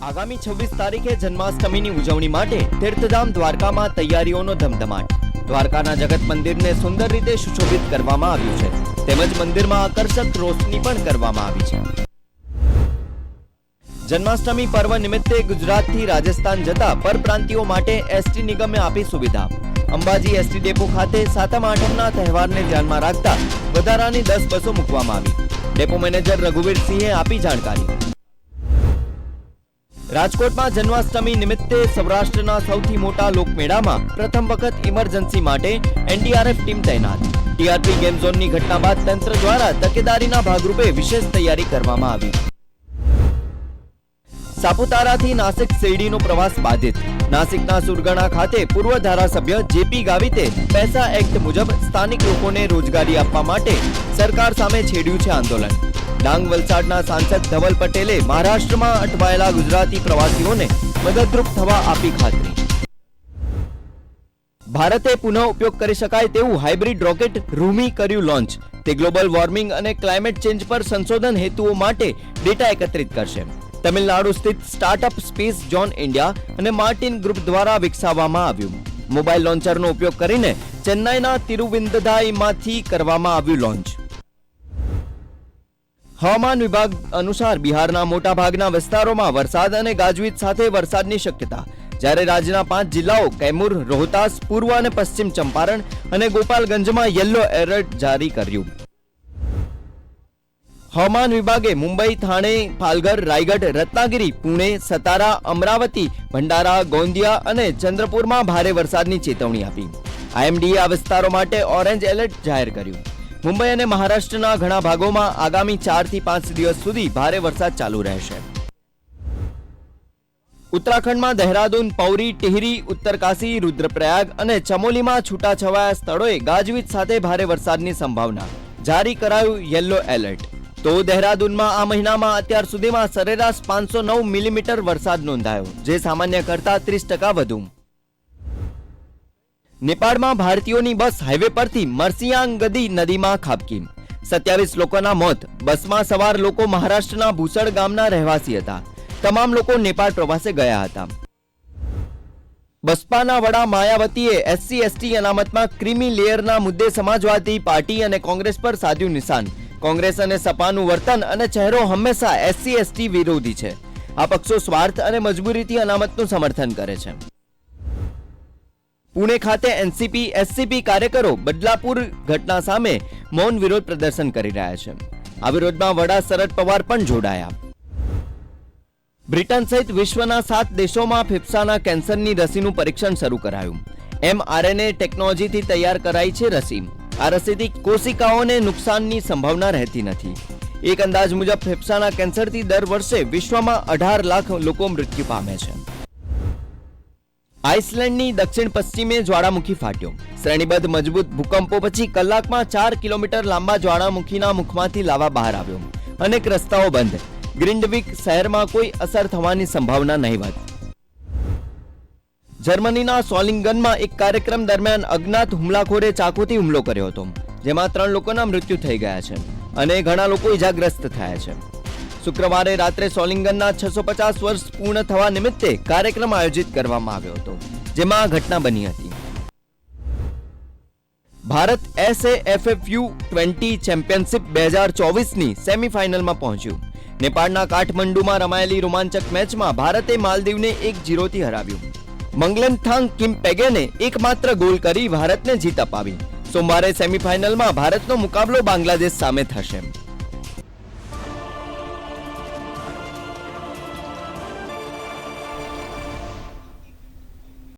આગામી 26 તારીખે જન્માષ્ટમીની ઉજવણી માટે તીર્થધામ દ્વારકામાં તૈયારીઓનો ધમધમાટ। દ્વારકાના જગત મંદિરને સુંદર રીતે સુશોભિત કરવામાં આવ્યું છે, તેમજ મંદિરમાં આકર્ષક રોશની પણ કરવામાં આવી છે। જન્માષ્ટમી પર્વ નિમિત્તે ગુજરાતથી રાજસ્થાન જતા પરપ્રાંતિયો માટે એસટી નિગમે આપી સુવિધા। અંબાજી એસટી ડેપો ખાતે સાતમ આઠમના તહેવારને ધ્યાનમાં રાખતા વધારાની 10 બસો મૂકવામાં આવી। ડેપો મેનેજર રઘુવીરસિંહે આપી જાણકારી। રાજકોટમાં જન્માષ્ટમી નિમિત્તે સૌરાષ્ટ્રના સૌથી મોટા લોકમેળામાં પ્રથમ વખત ઇમરજન્સી માટે એનડીઆરએફ ટીમ તૈનાત। ટીઆરપી ગેમ ઝોનની ઘટના બાદ તંત્ર દ્વારા તકેદારીના ભાગરૂપે વિશેષ તૈયારી કરવામાં આવી। સાપુતારાથી નાસિક શેરડીનો પ્રવાસ બાધિત। નાસિકના સુરગણા ખાતે પૂર્વ ધારાસભ્ય જેપી ગાવિતે પૈસા એક્ટ મુજબ સ્થાનિક લોકોને રોજગારી આપવા માટે સરકાર સામે છેડ્યું છે આંદોલન। ડાંગ વલસાડના સાંસદ ધવલ પટેલે મહારાષ્ટ્રમાં અટવાયેલા ગુજરાતી પ્રવાસીઓને મદદરૂપ થવા આપી ખાતરી। ભારતે પુનઃ ઉપયોગ કરી શકાય તેવું હાઇબ્રિડ રોકેટ રૂમી કર્યું લોન્ચ। તે ગ્લોબલ વોર્મિંગ અને ક્લાઇમેટ ચેન્જ પર સંશોધન હેતુઓ માટે ડેટા એકત્રિત કરશે। તમિલનાડુ સ્થિત સ્ટાર્ટઅપ સ્પેસ ઝોન ઇન્ડિયા અને માર્ટિન ગ્રુપ દ્વારા વિકસાવવામાં આવ્યું। મોબાઈલ લોન્ચરનો ઉપયોગ કરીને ચેન્નાઈના તિરુવિંદદાઈમાંથી કરવામાં આવ્યું લોન્ચ। હવામાન વિભાગ અનુસાર બિહારના મોટા ભાગના વિસ્તારોમાં વરસાદ અને ગાજવીજ સાથે વરસાદની શક્યતા, જ્યારે રાજ્યના 5 જિલ્લાઓ કૈમૂર, રોહતાસ, પૂર્વ અને પશ્ચિમ ચંપારણ અને ગોપાલગંજમાં યલો એલર્ટ જારી કર્યું। હવામાન વિભાગે મુંબઈ, થાણે, પાલઘર, રાયગઢ, રત્નાગિરી, પુણે, સતારા, અમરાવતી, ભંડારા, ગોંદિયા અને ચંદ્રપુરમાં ભારે વરસાદની ચેતવણી આપી। આઈએમડીએ આ વિસ્તારો માટે ઓરેન્જ એલર્ટ જાહેર કર્યું। મુંબઈ અને મહારાષ્ટ્રના ઘણા ભાગોમાં આગામી 4 થી 5 દિવસ સુધી ભારે વરસાદ ચાલુ રહેશે। ઉત્તરાખંડમાં દહેરાદૂન, પૌરી, ટિહરી, ઉત્તરકાશી, રુદ્રપ્રયાગ અને ચમોલીમાં છૂટાછવાયા સ્થળોએ ગાજવીજ સાથે ભારે વરસાદની સંભાવના, જારી કરાયું યલો એલર્ટ। તો દહેરાદૂનમાં આ મહિનામાં અત્યાર સુધીમાં સરેરાશ 509 મિલીમીટર વરસાદ નોંધાયો, જે સામાન્ય કરતા 30% વધુ। નેપાળમાં ભારતીયોની બસ હાઈવે પરથી મરસિયાંગદી નદીમાં ખાબકી, 27 લોકોના મોત। બસમાં સવાર લોકો મહારાષ્ટ્રના ભૂસળ ગામના રહેવાસી હતા। તમામ લોકો નેપાળ પ્રવાસે ગયા હતા। બસપાના વડા માયાવતીએ SC/ST અનામતમાં ક્રીમી લેયરના મુદ્દે સમાજવાદી પાર્ટી અને કોંગ્રેસ પર સાધ્યું નિશાન। કોંગ્રેસ અને સપાનું વર્તન અને ચહેરો હંમેશા SC/ST વિરોધી છે। આ પક્ષો સ્વાર્થ અને મજબૂરીથી અનામતનું સમર્થન કરે છે। પુણે ખાતે એનસીપી SCP કાર્યકરો બદલાપુર ઘટના સામે મૌન વિરોધ પ્રદર્શન કરી રહ્યા છે। આ વિરોધમાં વડા શરદ પવાર પણ જોડાયા। બ્રિટન સહિત વિશ્વના 7 દેશોમાં ફેફસાના કેન્સરની રસીનું પરીક્ષણ શરૂ કરાયું। mRNA ટેકનોલોજીથી તૈયાર કરાઈ છે રસી। આ રસીથી કોશિકાઓને નુકસાનની સંભાવના રહેતી નથી। એક અંદાજ મુજબ ફેફસાના કેન્સરથી દર વર્ષે વિશ્વમાં 18 લાખ લોકો મૃત્યુ પામે છે। આઇસલેન્ડની દક્ષિણ પશ્ચિમે જ્વાળામુખી ફાટ્યો। શ્રેણીબદ્ધ મજબૂત ભૂકંપો પછી કલાકમાં 4 કિલોમીટર લાંબા જ્વાળામુખીના મુખમાંથી લાવા બહાર આવ્યો। અનેક રસ્તાઓ બંધ। ગ્રિન્ડવિક શહેરમાં કોઈ અસર થવાની સંભાવના નહીવત। જર્મનીના સોલિંગનમાં એક કાર્યક્રમ દરમિયાન અજ્ઞાત હુમલાખોરે ચાકુથી હુમલો કર્યો હતો, જેમાં 3 લોકોના મૃત્યુ થઈ ગયા છે અને ઘણા લોકો ઇજાગ્રસ્ત થયા છે। શુક્રવારે રાત્રે સોલિંગનના 650 વર્ષ પૂર્ણ થવા નિમિત્તે કાર્યક્રમ આયોજિત કરવામાં આવ્યો હતો, જેમાં આ ઘટના બની હતી। ભારત SAFFU 20 ચેમ્પિયનશિપ 2024ની સેમીફાઇનલમાં પહોંચ્યું। નેપાળના કાઠમંડુમાં રમાયેલી રોમાંચક મેચમાં ભારતે માલદીવને 1-0 થી હરાવ્યું। મંગલેનથાંગ કિમપેગેને એકમાત્ર ગોલ કરી ભારતને જીત અપાવી। સોમવારે સેમીફાઇનલમાં ભારતનો મુકાબલો બાંગ્લાદેશ સામે થશે।